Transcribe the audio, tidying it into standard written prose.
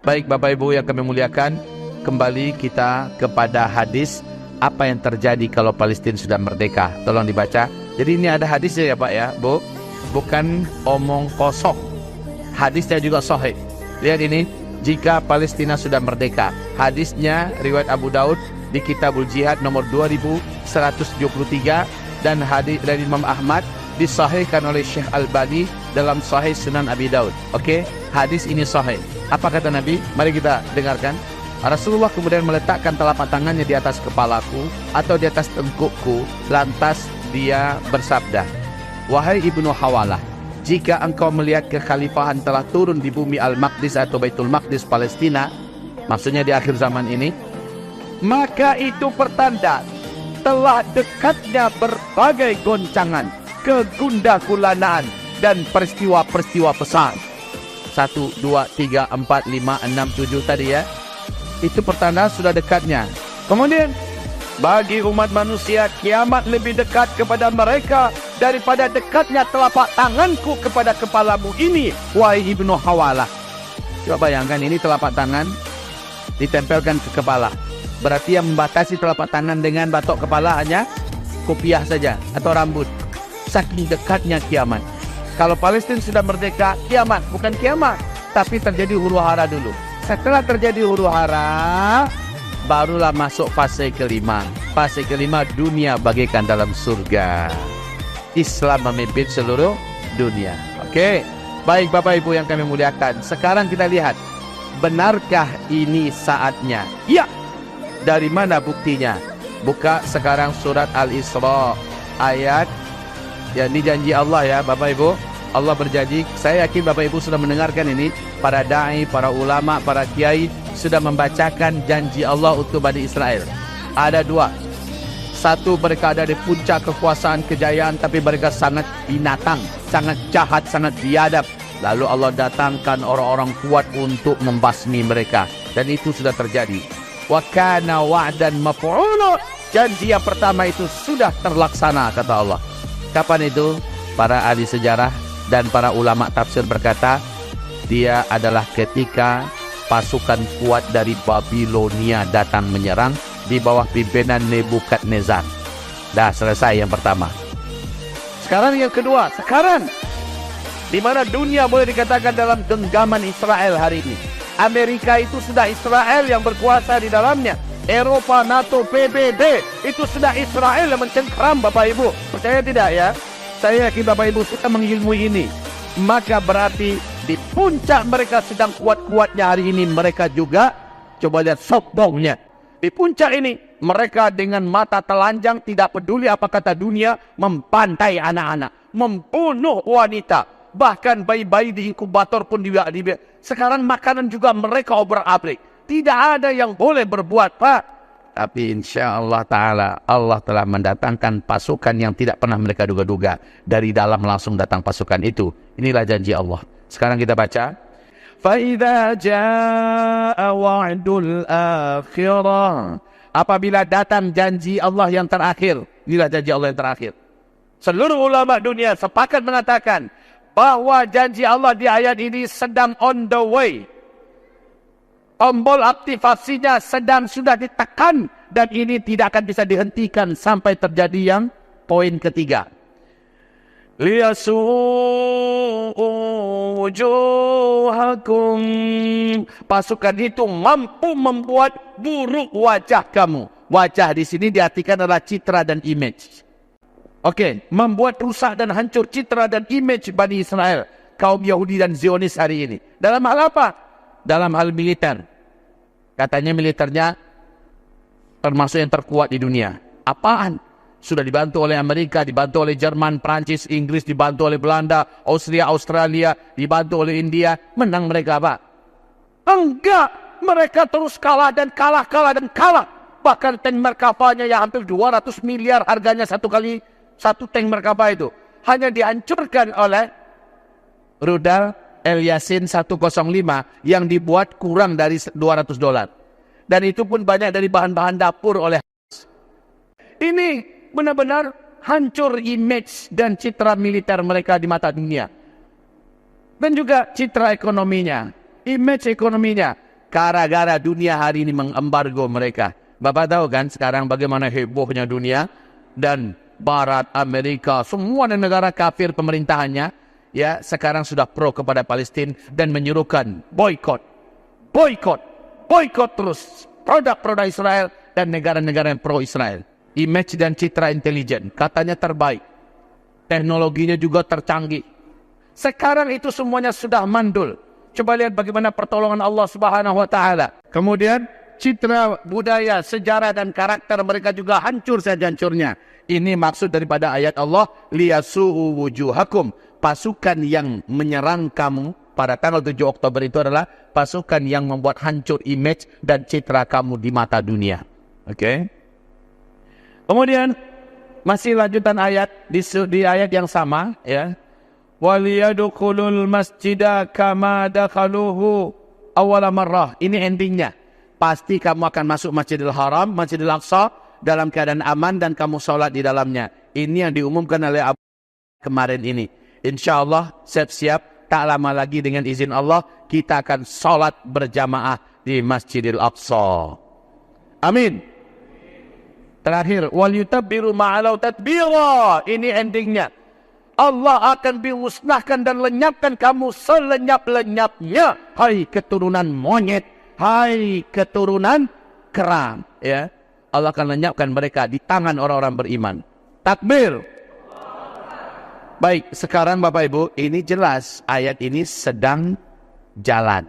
Baik Bapak Ibu yang kami muliakan, kembali kita kepada hadis apa yang terjadi kalau Palestina sudah merdeka. Tolong dibaca. Jadi ini ada hadisnya ya Pak ya, Bu. Bukan omong kosong. Hadisnya juga sahih. Lihat ini, jika Palestina sudah merdeka. Hadisnya riwayat Abu Daud di Kitabul Jihad nomor 2173 dan hadis dari Imam Ahmad disahihkan oleh Syekh Albani dalam Sahih Sunan Abi Daud. Oke, hadis ini sahih. Apa kata Nabi? Mari kita dengarkan. Rasulullah kemudian meletakkan telapak tangannya di atas kepalaku atau di atas tengkukku, lantas dia bersabda, "Wahai Ibnu Hawalah, jika engkau melihat kekhalifahan telah turun di bumi Al-Maqdis atau Baitul Maqdis Palestina," maksudnya di akhir zaman ini, "maka itu pertanda telah dekatnya berbagai goncangan, kegundah-gulanaan dan peristiwa-peristiwa besar." 1, 2, 3, 4, 5, 6, 7 tadi ya. Itu pertanda sudah dekatnya. Kemudian, bagi umat manusia, kiamat lebih dekat kepada mereka daripada dekatnya telapak tanganku kepada kepalamu ini, wahai Ibnu Hawalah. Coba bayangkan, ini telapak tangan ditempelkan ke kepala. Berarti yang membatasi telapak tangan dengan batok kepala hanya kopiah saja atau rambut. Saking dekatnya kiamat. Kalau Palestina sudah merdeka, kiamat. Bukan kiamat, tapi terjadi huru hara dulu. Setelah terjadi huru hara, barulah masuk fase kelima. Fase kelima, dunia bagaikan dalam surga. Islam memimpin seluruh dunia. Oke, baik Bapak Ibu yang kami muliakan. Sekarang kita lihat, benarkah ini saatnya? Ya. Dari mana buktinya? Buka sekarang surat Al-Isra ayat, ya ini janji Allah ya Bapak Ibu. Allah berjanji, saya yakin Bapak Ibu sudah mendengarkan ini. Para da'i, para ulama, para kiai sudah membacakan janji Allah untuk Bani Israel. Ada dua. Satu, mereka ada di puncak kekuasaan kejayaan, tapi mereka sangat binatang, sangat jahat, sangat biadab. Lalu Allah datangkan orang-orang kuat untuk membasmi mereka. Dan itu sudah terjadi. Wa kana wa'dan maf'ula. Janji yang pertama itu sudah terlaksana, kata Allah. Kapan itu? Para ahli sejarah dan para ulama tafsir berkata, dia adalah ketika pasukan kuat dari Babilonia datang menyerang di bawah pimpinan Nebukadnezar. Dah selesai yang pertama. Sekarang yang kedua. Sekarang di mana dunia boleh dikatakan dalam genggaman Israel hari ini. Amerika itu sudah Israel yang berkuasa di dalamnya. Eropa, NATO, PBB itu sudah Israel yang mencengkeram Bapak Ibu. Percaya tidak ya? Saya yakin Bapak Ibu sudah mengilmui ini. Maka berarti di puncak mereka sedang kuat-kuatnya hari ini, mereka juga, coba lihat sombongnya. Di puncak ini, mereka dengan mata telanjang, tidak peduli apa kata dunia, membantai anak-anak, membunuh wanita. Bahkan bayi-bayi di inkubator pun sekarang makanan juga mereka obrak-abrik. Tidak ada yang boleh berbuat, Pak. Tapi insya Allah Ta'ala, Allah telah mendatangkan pasukan yang tidak pernah mereka duga-duga. Dari dalam langsung datang pasukan itu. Inilah janji Allah. Sekarang kita baca. فَإِذَا جَاءَ وَعْدُ الْآخِرَةِ. Apabila datang janji Allah yang terakhir. Inilah janji Allah yang terakhir. Seluruh ulama dunia sepakat mengatakan bahwa janji Allah di ayat ini sedang on the way. Tombol aktivasinya sudah ditekan dan ini tidak akan bisa dihentikan sampai terjadi yang poin ketiga. Liyasu'u wujuhakum. Pasukan itu mampu membuat buruk wajah kamu. Wajah di sini diartikan adalah citra dan image. Oke, membuat rusak dan hancur citra dan image Bani Israel, kaum Yahudi dan Zionis hari ini. Dalam hal apa? Dalam hal militer. Katanya militernya termasuk yang terkuat di dunia. Apaan? Sudah dibantu oleh Amerika, dibantu oleh Jerman, Prancis, Inggris, dibantu oleh Belanda, Austria, Australia, dibantu oleh India. Menang mereka apa? Enggak. Mereka terus kalah dan kalah dan kalah. Bahkan tank Merkavanya yang hampir 200 miliar harganya satu tank Merkava itu. Hanya dihancurkan oleh rudal El-Yasin 105 yang dibuat kurang dari $200. Dan itu pun banyak dari bahan-bahan dapur oleh ini benar-benar hancur image dan citra militer mereka di mata dunia. Dan juga citra ekonominya, image ekonominya. Gara-gara dunia hari ini mengembargo mereka. Bapak tahu kan sekarang bagaimana hebohnya dunia, dan Barat, Amerika, semua negara kafir pemerintahannya ya sekarang sudah pro kepada Palestina dan menyuruhkan boykot terus produk-produk Israel dan negara-negara yang pro Israel. Image dan citra intelijen katanya terbaik, teknologinya juga tercanggih. Sekarang itu semuanya sudah mandul. Coba lihat bagaimana pertolongan Allah Subhanahu wa taala. Kemudian citra budaya, sejarah dan karakter mereka juga hancur sehancur-hancurnya. Ini maksud daripada ayat Allah, liyasu'u wujuhakum. Pasukan yang menyerang kamu pada tanggal 7 Oktober itu adalah pasukan yang membuat hancur image dan citra kamu di mata dunia. Oke. Kemudian masih lanjutan ayat di ayat yang sama ya. Waliyadkhulul masjida kama dakhaluhu awwala marrah. Ini endingnya. Pasti kamu akan masuk Masjidil Haram, Masjidil Aqsa dalam keadaan aman dan kamu sholat di dalamnya. Ini yang diumumkan oleh Abu kemarin ini. Insya Allah siap-siap tak lama lagi dengan izin Allah kita akan sholat berjamaah di Masjidil Aqsa. Amin. Terakhir, wal yutabbiru ma'alau tadbira. Ini endingnya. Allah akan musnahkan dan lenyapkan kamu selenyap-lenyapnya. Hai keturunan monyet, hai keturunan kera, ya. Allah akan lenyapkan mereka di tangan orang-orang beriman. Takbir. Baik, sekarang Bapak Ibu, ini jelas ayat ini sedang jalan.